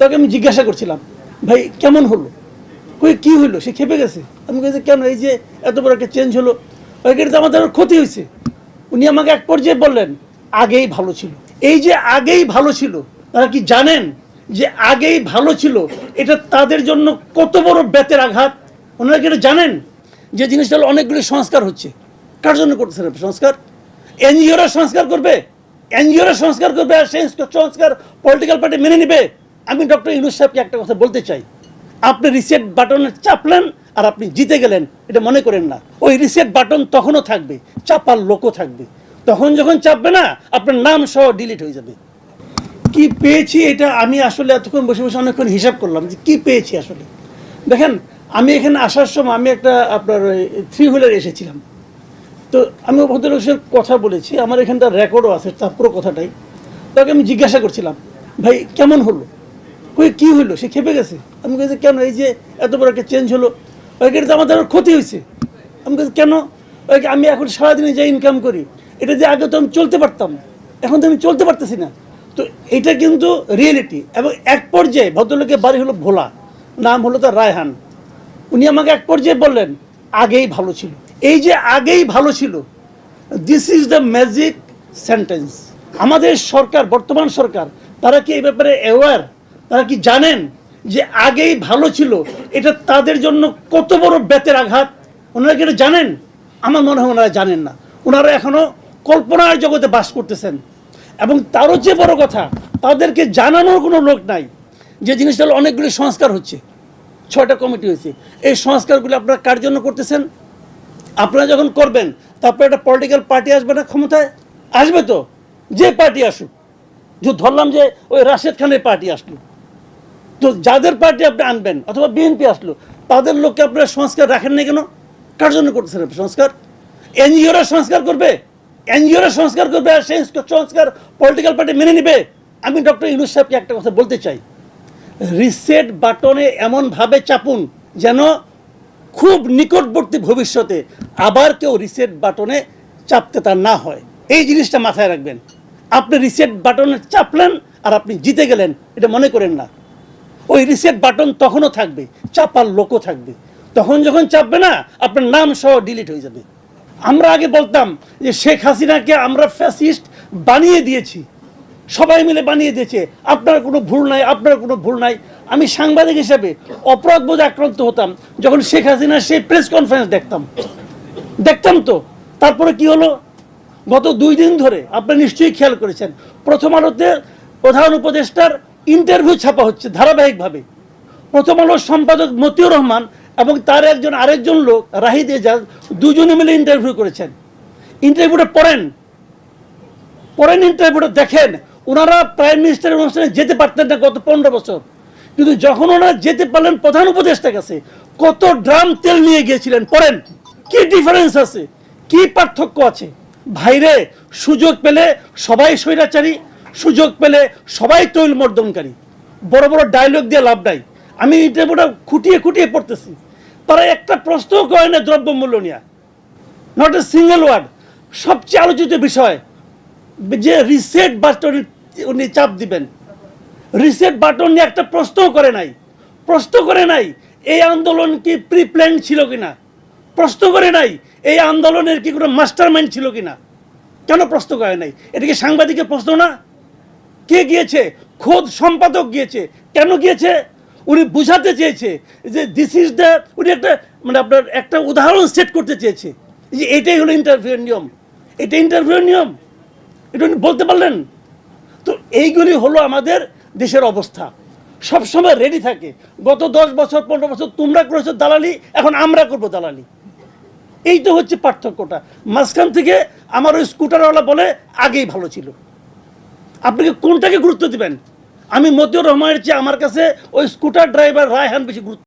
তাকে আমি জিজ্ঞাসা করছিলাম, ভাই কেমন হলো, কই কি হইলো, সে খেপে গেছে। আমি বলছি কেন, এই যে এত বড় একটা চেঞ্জ হলো, ওইখানে আমাদের ক্ষতি হয়েছে। উনি আমাকে এক পর্যায়ে বললেন আগেই ভালো ছিল। এই যে আগেই ভালো ছিল, তারা কি জানেন যে আগেই ভালো ছিল এটা তাদের জন্য কত বড় বেতের আঘাত? ওনারা কি এটা জানেন? যে জিনিসটা হলো অনেকগুলি সংস্কার হচ্ছে, কার জন্য করতেছেন সংস্কার? এনজিওরা সংস্কার করবে, এনজিওরা সংস্কার করবে, আর সেই সংস্কার পলিটিক্যাল পার্টি মেনে নেবে। আমি ডক্টর ইউনূস সাহেবকে একটা কথা বলতে চাই, আপনি রিসেট বাটনে চাপলেন আর আপনি জিতে গেলেন, এটা মনে করেন না। ওই রিসেট বাটন তখনও থাকবে, চাপার লোকও থাকবে। তখন যখন চাপবে না, আপনার নাম সহ ডিলিট হয়ে যাবে। কি পেয়েছি এটা আমি আসলে এতক্ষণ বসে বসে অনেকক্ষণ হিসাব করলাম যে কি পেয়েছি আসলে। দেখেন, আমি এখানে আসার সময় আমি একটা আপনার 3 হুইলার এসেছিলাম, তো আমি ভদ্রলোকের কথা বলেছি, আমার এখানটা রেকর্ডও আছে তার পুরো কথাটাই। তাকে আমি জিজ্ঞাসা করছিলাম, ভাই কেমন হলো, কই কি হইলো, সে খেপে গেছে। আমি বলছি কেন, এই যে এত বড় একটা চেঞ্জ হলো, ওইখানে আমাদের ক্ষতি হয়েছে। আমি বলছি কেন, আমি এখন সারাদিনে যে ইনকাম করি এটা যে আগে তো আমি চলতে পারতাম, এখন তো আমি চলতে পারতেছি না। তো এটা কিন্তু রিয়েলিটি। এবং এক পর্যায়ে ভদ্রলোকের বাড়ি হলো ভোলা, নাম হলো তার রায়হান। উনি আমাকে এক পর্যায়ে বললেন আগেই ভালো ছিল। এই যে আগেই ভালো ছিল, this is the magic sentence. আমাদের সরকার, বর্তমান সরকার, তারা কি এই ব্যাপারে অ্যাওয়ার? তারা কি জানেন যে আগেই ভালো ছিল এটা তাদের জন্য কত বড় বেতের আঘাত? ওনারা কি এটা জানেন? আমার মনে হয় ওনারা জানেন না। ওনারা এখনো কল্পনার জগতে বাস করতেছেন। এবং তারও চেয়ে বড় কথা, তাদেরকে জানানোর কোনো লোক নাই যে জিনিসটা হলো অনেকগুলি সংস্কার হচ্ছে, 6টা কমিটি হয়েছে। এই সংস্কারগুলো আপনারা কার জন্য করতেছেন? আপনারা যখন করবেন তারপরে একটা পলিটিক্যাল পার্টি আসবে না ক্ষমতায়? আসবে তো, যে পার্টি আসুক। যে ধরলাম যে ওই রাশেদ খানের পার্টি আসলো, তো যাদের পার্টি আপনি আনবেন, অথবা বিএনপি আসলো, তাদের লোককে আপনারা সংস্কার রাখেন না কেন? কার জন্য করতেছেন সংস্কার? এনজিওরা সংস্কার করবে, এনজিওরা সংস্কার করবে, আর সেই সংস্কার পলিটিক্যাল পার্টি মেনে নেবে। আমি ডক্টর ইউনূস সাহেবকে একটা কথা বলতে চাই, রিসেট বাটনে এমনভাবে চাপুন যেন খুব নিকটবর্তী ভবিষ্যতে আবার কেউ রিসেট বাটনে চাপতে তার না হয়। এই জিনিসটা মাথায় রাখবেন। আপনি রিসেট বাটনে চাপলেন আর আপনি জিতে গেলেন, এটা মনে করেন না। ওই রিসেট বাটন তখনও থাকবে, চাপার লোকও থাকবে। তখন যখন চাপবে না, আপনার নাম সহ ডিলিট হয়ে যাবে। আমরা আগে বলতাম যে শেখ হাসিনাকে আমরা ফ্যাসিস্ট বানিয়ে দিয়েছি, সবাই মিলে বানিয়ে দিয়েছে, আপনার কোনো ভুল নাই, আপনার কোনো ভুল নাই। আমি সাংবাদিক হিসেবে অপরাধবোধে আক্রান্ত হতাম যখন শেখ হাসিনার সেই প্রেস কনফারেন্স দেখতাম। তো তারপরে কি হলো, গত 2 দিন ধরে আপনি নিশ্চয়ই খেয়াল করেছেন, প্রথম আলোতে প্রধান উপদেষ্টার ইন্টারভিউ ছাপা হচ্ছে ধারাবাহিকভাবে। প্রথম আলোর সম্পাদক মতিউর রহমান এবং তার আরেকজন লোক রাহিদ এজাজ, দুজনে মিলে ইন্টারভিউ করেছেন। ইন্টারভিউটা পড়েন, ইন্টারভিউটা দেখেন। ওনারা প্রাইম মিনিস্টারের অনুষ্ঠানে যেতে পারতেন না গত 15 বছর, কিন্তু যখন ওনারা যেতে পারলেন প্রধান উপদেষ্টার কাছে, কত ড্রাম তেল নিয়ে গিয়েছিলেন। পড়েন, কি ডিফারেন্স আছে, কি পার্থক্য আছে। ভাইরে, সুযোগ পেলে সবাই স্বৈরাচারী, সুযোগ পেলে সবাই তৈল মর্দনকারী। বড় বড় ডায়লগ দিয়ে লাভ নাই। আমি ইন্টারভিউটা খুঁটিয়ে পড়তেছি, তারা একটা প্রশ্নও করে না দ্রব্যমূল্য নিয়ে, নট এ সিঙ্গেল ওয়ার্ড। সবচেয়ে আলোচিত বিষয় যে রিসেট বাটন উনি চাপ দিবেন, রিসেট বাটন নিয়ে একটা প্রশ্নও করে নাই। এই আন্দোলন কি প্রি প্ল্যান ছিল কিনা? প্রশ্ন করে নাই। এই আন্দোলনের কি কোনো মাস্টার মাইন্ড ছিল কিনা? কেন প্রশ্ন করে নাই? এটা কি সাংবাদিকের প্রশ্ন না? কে গিয়েছে? খোদ সম্পাদক গিয়েছে। কেন গিয়েছে? উনি বুঝাতে চেয়েছে যে দিস ইজ দ্য, উনি একটা মানে আপনার একটা উদাহরণ সেট করতে চেয়েছে যে এটাই হলো ইন্টারভিউর নিয়ম, এটা ইন্টারভিউর নিয়ম। এটা উনি বলতে পারলেন তো? এইগুলি হলো আমাদের দেশের অবস্থা। সবসময় রেডি থাকে। গত 10 বছর 15 বছর তোমরা করেছো দালালি, এখন আমরা করবো দালালি। এই তো হচ্ছে পার্থক্যটা। মাঝখান থেকে আমার ওই স্কুটারওয়ালা বলে আগেই ভালো ছিল। আপনি কোনটাকে গুরুত্ব দিবেন? আমি মতিউর রহমানের চেয়ে আমার কাছে ওই স্কুটার ড্রাইভার রায়হান বেশি গুরুত্ব।